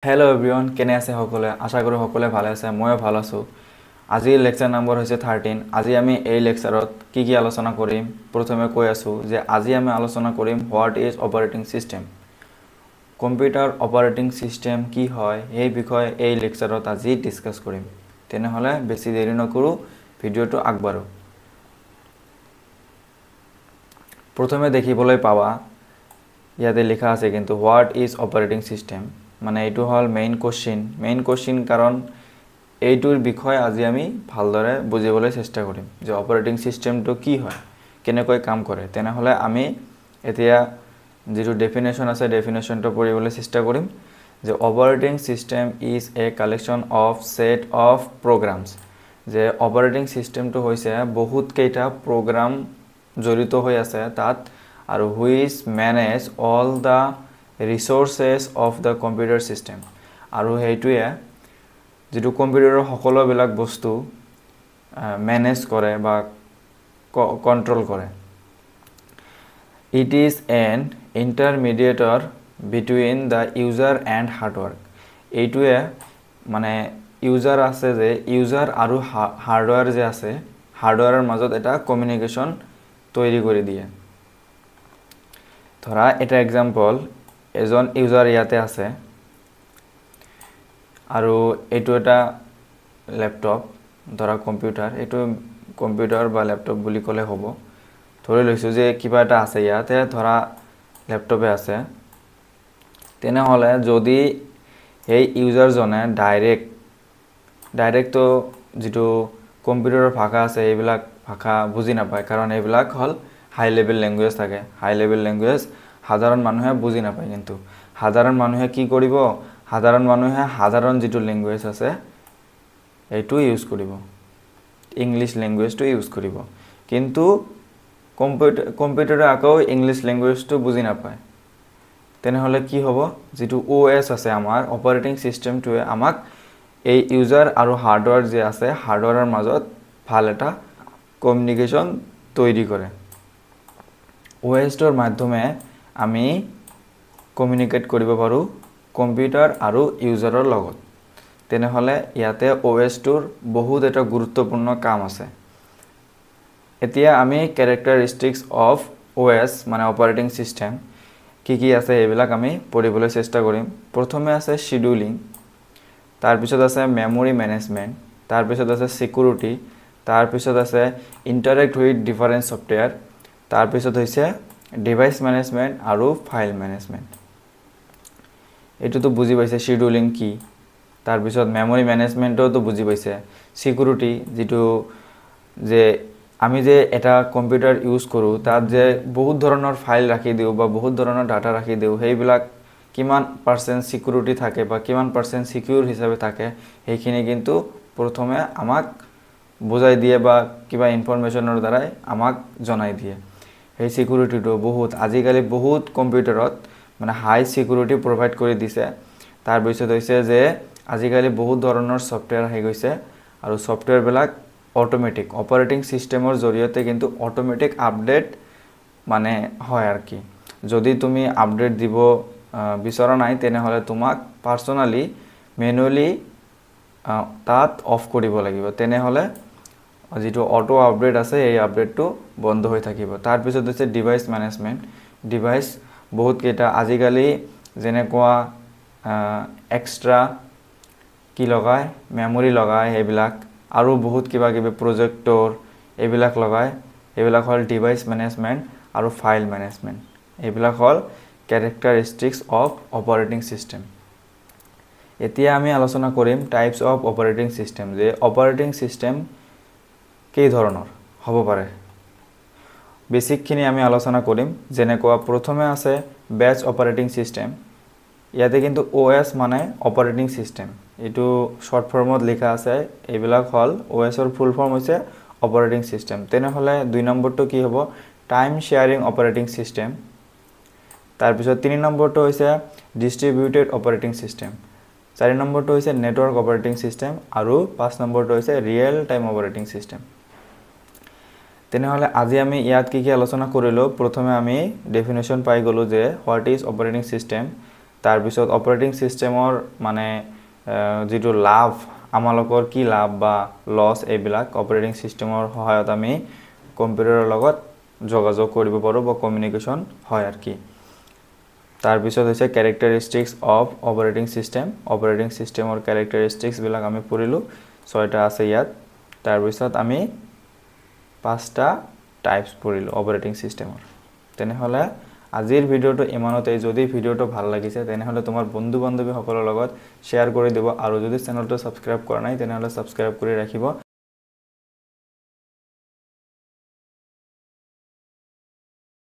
Hello' everyone, কেনে আছে সকলোৱে? আশা কৰোঁ সকলোৱে ভালে আছে। ময়ো ভাল আছোঁ। আজিৰ লেকচাৰ নম্বৰ হৈছে 13। আজি আমি এই লেকচাৰত কি আলোচনা কৰিম? প্ৰথমে কৈ আছোঁ যে আজি আমি আলোচনা কৰিম what is operating system. Computer operating system কি হয় এই বিষয়ে এই লেকচাৰত আজি ডিছকাছ কৰিম। তেনেহ'লে বেছি দেৰি নকৰোঁ, ভিডিঅ'টো আগবাঢ়ো। প্ৰথমে দেখিবলৈ পাবা ইয়াতে লিখা আছে কিন্তু হোৱাট ইজ অপাৰেটিং ছিষ্টেম, মানে এইটো হ'ল মেইন কোশ্চিন কাৰণ এইটোৰ বিষয়ে আজি আমি ভালদৰে বুজিবলৈ চেষ্টা কৰিম যে অপাৰেটিং ছিষ্টেমটো কি হয়, কেনেকৈ কাম কৰে। তেনেহ'লে আমি এতিয়া যিটো ডেফিনেশ্যন আছে ডেফিনেশ্যনটো পঢ়িবলৈ চেষ্টা কৰিম যে operating system is a collection of set of programs. যে অপাৰেটিং ছিষ্টেমটো হৈছে বহুতকেইটা প্ৰগ্ৰাম জড়িত হৈ আছে তাত, আৰু which manage all the resources of the computer system. আৰু সেইটোৱে যিটো কম্পিউটাৰৰ সকলোবিলাক বস্তু মেনেজ কৰে বা কণ্ট্ৰল কৰে। ইট ইজ এন ইণ্টাৰমিডিয়েটৰ between the user and hardware. এইটোৱে মানে ইউজাৰ আছে যে ইউজাৰ আৰু হাৰ্ডৱেৰ যে আছে, হাৰ্ডৱেৰৰ মাজত এটা কমিউনিকেশ্যন তৈৰি কৰি দিয়ে। ধৰা এটা এক্সাম্পল, এজন ইউজাৰ ইয়াতে আছে আৰু এইটো এটা লেপটপ, ধৰা কম্পিউটাৰ, এইটো কম্পিউটাৰ বা লেপটপ বুলি ক'লে হ'ব। ধৰি লৈছোঁ যে কিবা এটা আছে ইয়াতে, ধৰা লেপটপে আছে। তেনেহ'লে যদি সেই ইউজাৰজনে ডাইৰেক্টটো যিটো কম্পিউটাৰৰ ভাষা আছে এইবিলাক ভাষা বুজি নাপায়, কাৰণ এইবিলাক হ'ল হাই লেভেল লেংগুৱেজ থাকে। হাই লেভেল লেংগুৱেজ সাধাৰণ মানুহে বুজি নাপায়, কিন্তু সাধাৰণ মানুহে কি কৰিব? সাধাৰণ মানুহে সাধাৰণ যিটো লেংগুৱেজ আছে এইটো ইউজ কৰিব, ইংলিছ লেংগুৱেজটো ইউজ কৰিব। কিন্তু কম্পিউটাৰে আকৌ ইংলিছ লেংগুৱেজটো বুজি নাপায়। তেনেহ'লে কি হ'ব? যিটো OS আছে আমাৰ অপাৰেটিং ছিষ্টেমটোৱে আমাক এই ইউজাৰ আৰু হাৰ্ডৱেৰ যে আছে হাৰ্ডৱেৰৰ মাজত ভাল এটা কমিউনিকেশ্যন তৈৰি কৰে। OSটোৰ মাধ্যমে আমি কমিউনিকেট কৰিব পাৰোঁ কম্পিউটাৰ আৰু ইউজাৰৰ লগত। তেনেহ'লে ইয়াতে OSটোৰ বহুত এটা গুৰুত্বপূৰ্ণ কাম আছে। এতিয়া আমি কেৰেক্টাৰিষ্টিক্স অফ OS মানে অপাৰেটিং ছিষ্টেম কি আছে এইবিলাক আমি পঢ়িবলৈ চেষ্টা কৰিম। প্ৰথমে আছে শিডিউলিং, তাৰপিছত আছে মেমৰি মেনেজমেণ্ট, তাৰপিছত আছে ছিকিউৰিটি, তাৰপিছত আছে ইণ্টাৰেক্ট উইথ ডিফাৰেণ্ট ছফ্টৱেৰ, তাৰপিছত হৈছে ডিভাইচ মেনেজমেণ্ট আৰু ফাইল মেনেজমেণ্ট। এইটোতো বুজি পাইছে শিডিউলিং কি। তাৰপিছত মেমৰি মেনেজমেণ্টতো বুজি পাইছে। ছিকিউৰিটি, যিটো যে আমি যে এটা কম্পিউটাৰ ইউজ কৰোঁ তাত যে বহুত ধৰণৰ ফাইল ৰাখি দিওঁ বা বহুত ধৰণৰ ডাটা ৰাখি দিওঁ, সেইবিলাক কিমান % ছিকিউৰিটি থাকে বা কিমান % ছিকিউৰ হিচাপে থাকে সেইখিনি কিন্তু প্ৰথমে আমাক বুজাই দিয়ে বা কিবা ইনফৰমেশ্যনৰ দ্বাৰাই আমাক জনাই দিয়ে। সেই ছিকিউৰিটিটো আজিকালি বহুত কম্পিউটাৰত মানে হাই ছিকিউৰিটি প্ৰভাইড কৰি দিছে। তাৰপিছত হৈছে যে আজিকালি বহুত ধৰণৰ ছফ্টৱেৰ আহি গৈছে আৰু ছফ্টৱেৰবিলাক অট'মেটিক অপাৰেটিং ছিষ্টেমৰ জৰিয়তে কিন্তু অট'মেটিক আপডেট মানে হয় আৰু কি। যদি তুমি আপডেট দিব বিচৰা নাই তেনেহ'লে তোমাক পাৰ্চনেলি মেনুৱেলি তাত অফ কৰিব লাগিব। তেনেহ'লে যিটো অটো আপডেট আছে এই আপডেটটো বন্ধ হৈ থাকিব। তাৰপিছত হৈছে ডিভাইচ মেনেজমেণ্ট। ডিভাইচ বহুতকেইটা আজিকালি যেনেকুৱা এক্সট্ৰা কি লগায়, মেমৰি লগায়, সেইবিলাক আৰু বহুত কিবা কিবি প্ৰজেক্টৰ এইবিলাক লগায়। এইবিলাক হ'ল ডিভাইচ মেনেজমেণ্ট আৰু ফাইল মেনেজমেণ্ট। এইবিলাক হ'ল কেৰেক্টাৰিষ্টিক্স অফ অপাৰেটিং ছিষ্টেম। এতিয়া আমি আলোচনা কৰিম টাইপছ অফ অপাৰেটিং ছিষ্টেম, যে অপাৰেটিং ছিষ্টেম কেই ধৰণৰ হ'ব পাৰে। বেছিকখিনি আমি আলোচনা কৰিম। যেনেকুৱা প্ৰথমে আছে বেচ অপাৰেটিং ছিষ্টেম। ইয়াতে কিন্তু OS মানে অপাৰেটিং ছিষ্টেম, এইটো শ্বৰ্ট ফৰ্মত লিখা আছে। এইবিলাক হ'ল OSৰ ফুল ফৰ্ম হৈছে অপাৰেটিং ছিষ্টেম। তেনেহ'লে 2 নম্বৰটো কি হ'ব? Time sharing operating system. তাৰপিছত 3 নম্বৰটো হৈছে ডিষ্ট্ৰিবিউটেড অপাৰেটিং ছিষ্টেম। 4 নম্বৰটো হৈছে নেটৱৰ্ক অপাৰেটিং ছিষ্টেম আৰু 5 নম্বৰটো হৈছে ৰিয়েল টাইম অপাৰেটিং ছিষ্টেম। তেনেহ'লে আজি আমি ইয়াত কি আলোচনা কৰিলোঁ? প্ৰথমে আমি ডেফিনেশ্যন পাই গ'লোঁ যে হোৱাট ইজ অপাৰেটিং ছিষ্টেম। তাৰপিছত অপাৰেটিং সিস্টেমৰ মানে যেটো লাভ আমালোকৰ কি লাভ বা লছ এইবিলাক অপাৰেটিং সিস্টেমৰ সহায়ত আমি কম্পিউটাৰৰ লগত যোগাযোগ কৰিব পাৰো বা কমিউনিকেশন হয় আৰ কি তাৰপিছত হৈছে ক্যাৰেক্টাৰিষ্টিক্স অফ অপাৰেটিং সিস্টেমৰ ক্যাৰেক্টাৰিষ্টিক্স বিলাক আমি পঢ়িলো 6টা আছে ইয়াত তাৰপিছত আমি 5টা টাইপস পঢ়িলো অপাৰেটিং সিস্টেমৰ তেনেহলে আজিৰ ভিডিওটো ইমানতে যদি ভিডিওটো ভাল লাগিছে তেনেহলে তোমাৰ বন্ধু বান্ধৱী সকলৰ লগত শেয়াৰ কৰি দিব আৰু যদি চেনেলটো সাবস্ক্ৰাইব কৰা নাই তেনেহলে সাবস্ক্ৰাইব কৰি ৰাখিব